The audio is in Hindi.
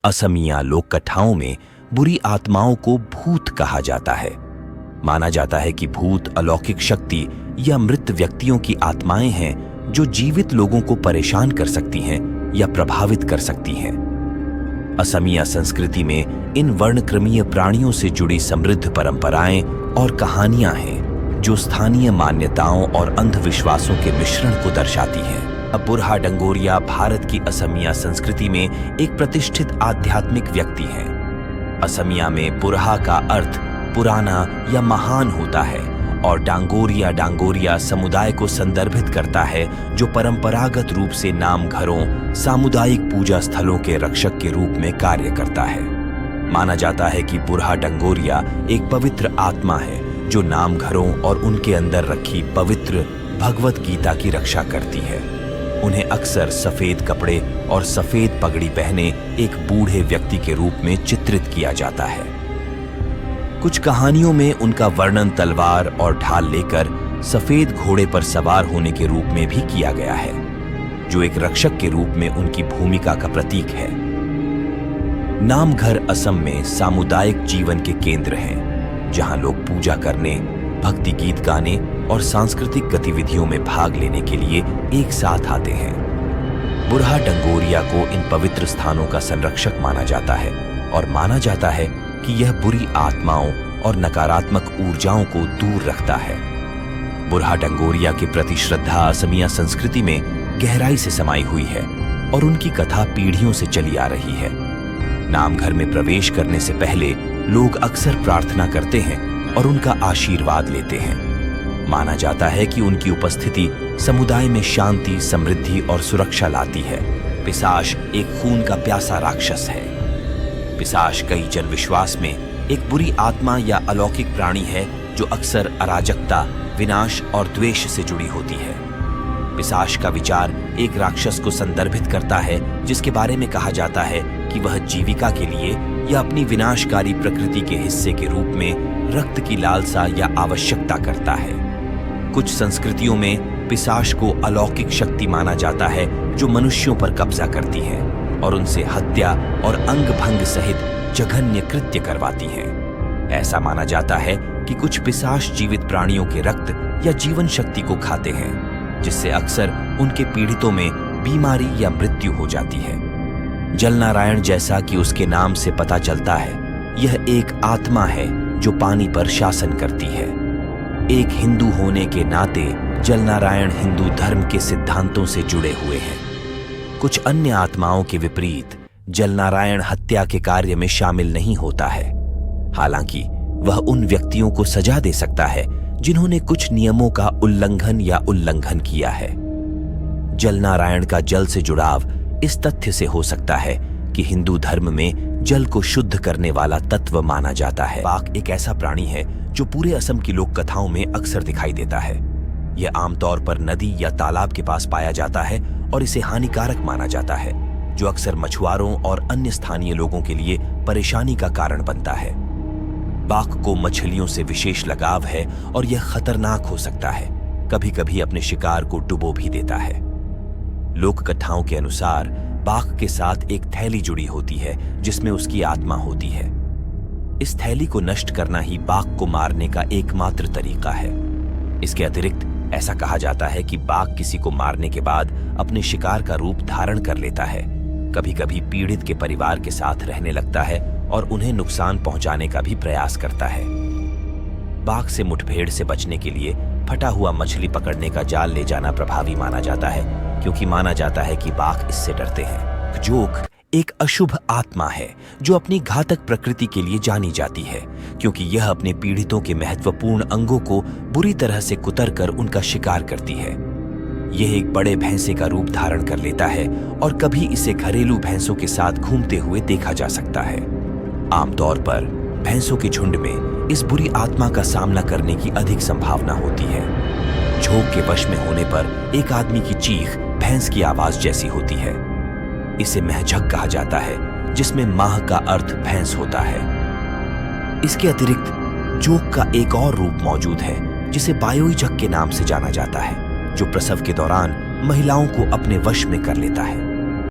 असमिया लोक कथाओं में बुरी आत्माओं को भूत कहा जाता है। माना जाता है कि भूत अलौकिक शक्ति या मृत व्यक्तियों की आत्माएं हैं जो जीवित लोगों को परेशान कर सकती हैं या प्रभावित कर सकती हैं। असमिया संस्कृति में इन वर्णक्रमीय प्राणियों से जुड़ी समृद्ध परंपराएं और कहानियां हैं जो स्थानीय मान्यताओं और अंधविश्वासों के मिश्रण को दर्शाती हैं। बुरहा डंगोरिया भारत की असमिया संस्कृति में एक प्रतिष्ठित आध्यात्मिक व्यक्ति हैं। असमिया में बुरहा का अर्थ पुराना या महान होता है और डांगोरिया समुदाय को संदर्भित करता है जो परंपरागत रूप से नामघरों, सामुदायिक पूजा स्थलों के रक्षक के रूप में कार्य करता है। माना जाता है कि बुरहा डंगोरिया एक पवित्र आत्मा है जो नामघरों और उनके अंदर रखी पवित्र भगवत गीता की रक्षा करती है। उन्हें अक्सर सफेद कपड़े और सफेद पगड़ी पहने एक बूढ़े व्यक्ति के रूप में चित्रित किया जाता है। कुछ कहानियों में उनका वर्णन तलवार और ढाल लेकर सफेद घोड़े पर सवार होने के रूप में भी किया गया है, जो एक रक्षक के रूप में उनकी भूमिका का प्रतीक है। नामघर असम में सामुदायिक जीवन के केंद्र हैं, जहां लोग पूजा करने, भक्ति गीत गाने और सांस्कृतिक गतिविधियों में भाग लेने के लिए एक साथ आते हैं। बुरहा डंगोरिया को इन पवित्र स्थानों का संरक्षक माना जाता है और माना जाता है कि यह बुरी आत्माओं और नकारात्मक ऊर्जाओं को दूर रखता है। बुरहा डंगोरिया के प्रति श्रद्धा असमिया संस्कृति में गहराई से समाई हुई है और उनकी कथा पीढ़ियों से चली आ रही है। नामघर में प्रवेश करने से पहले लोग अक्सर प्रार्थना करते हैं और उनका आशीर्वाद लेते हैं। माना जाता है कि उनकी उपस्थिति समुदाय में शांति, समृद्धि और सुरक्षा लाती है। पिशाच एक खून का प्यासा राक्षस है। पिशाच कई जनविश्वास में एक बुरी आत्मा या अलौकिक प्राणी है जो अक्सर अराजकता, विनाश और द्वेष से जुड़ी होती है। पिशाच का विचार एक राक्षस को संदर्भित करता है जिसके बारे में कहा जाता है कि वह जीविका के लिए या अपनी विनाशकारी प्रकृति के हिस्से के रूप में रक्त की लालसा या आवश्यकता करता है। कुछ संस्कृतियों में पिशाच को अलौकिक शक्ति माना जाता है जो मनुष्यों पर कब्जा करती है और उनसे हत्या और अंग भंग सहित जघन्य कृत्य करवाती है। ऐसा माना जाता है कि कुछ पिशाच जीवित प्राणियों के रक्त या जीवन शक्ति को खाते हैं, जिससे अक्सर उनके पीड़ितों में बीमारी या मृत्यु हो जाती है। जलनारायण, जैसा कि उसके नाम से पता चलता है, यह एक आत्मा है जो पानी पर शासन करती है। एक हिंदू होने के नाते जलनारायण हिंदू धर्म के सिद्धांतों से जुड़े हुए हैं। कुछ अन्य आत्माओं के विपरीत जलनारायण हत्या के कार्य में शामिल नहीं होता है। हालांकि वह उन व्यक्तियों को सजा दे सकता है जिन्होंने कुछ नियमों का उल्लंघन किया है। जलनारायण का जल से जुड़ाव इस तथ्य से हो सकता है कि हिंदू धर्म में जल को शुद्ध करने वाला तत्व माना जाता है। बाघ एक ऐसा प्राणी है जो पूरे असम की लोक कथाओं में अक्सर दिखाई देता है। यह आमतौर पर नदी या तालाब के पास पाया जाता है और इसे हानिकारक माना जाता है, जो अक्सर मछुआरों और अन्य स्थानीय लोगों के लिए परेशानी का कारण बनता है। बाघ को मछलियों से विशेष लगाव है और यह खतरनाक हो सकता है, कभी-कभी अपने शिकार को डुबो भी देता है। लोक कथाओं के अनुसार बाघ के साथ एक थैली जुड़ी होती है जिसमें उसकी आत्मा होती है। इस थैली को नष्ट करना ही बाघ को मारने का एकमात्र तरीका है। इसके अतिरिक्त ऐसा कहा जाता है कि बाघ किसी को मारने के बाद अपने शिकार का रूप धारण कर लेता है, कभी-कभी पीड़ित के परिवार के साथ रहने लगता है और उन्हें नुकसान पहुंचाने का भी प्रयास करता है। बाघ से मुठभेड़ से बचने के लिए फटा हुआ मछली पकड़ने का जाल ले जाना प्रभावी माना जाता है, क्योंकि माना जाता है कि बाघ इससे डरते हैं। जोक एक अशुभ आत्मा है जो अपनी घातक प्रकृति के लिए जानी जाती है, क्योंकि यह अपने पीड़ितों के महत्वपूर्ण अंगों को बुरी तरह से कुतरकर उनका शिकार करती है। यह एक बड़े भैंसे का रूप धारण कर लेता है और कभी इसे घरेलू भैंसों के साथ घूमते हुए देखा जा सकता है। आमतौर पर भैंसों के झुंड में इस बुरी आत्मा का सामना करने की अधिक संभावना होती है। झोंक के वश में होने पर एक आदमी की चीख भैंस की आवाज जैसी होती है। इसे महझक कहा जाता है, जिसमें माह का अर्थ भैंस होता है। इसके अतिरिक्त जोक का एक और रूप मौजूद है जिसे बायोई जग के नाम से जाना जाता है, जो प्रसव के दौरान महिलाओं को अपने वश में कर लेता है।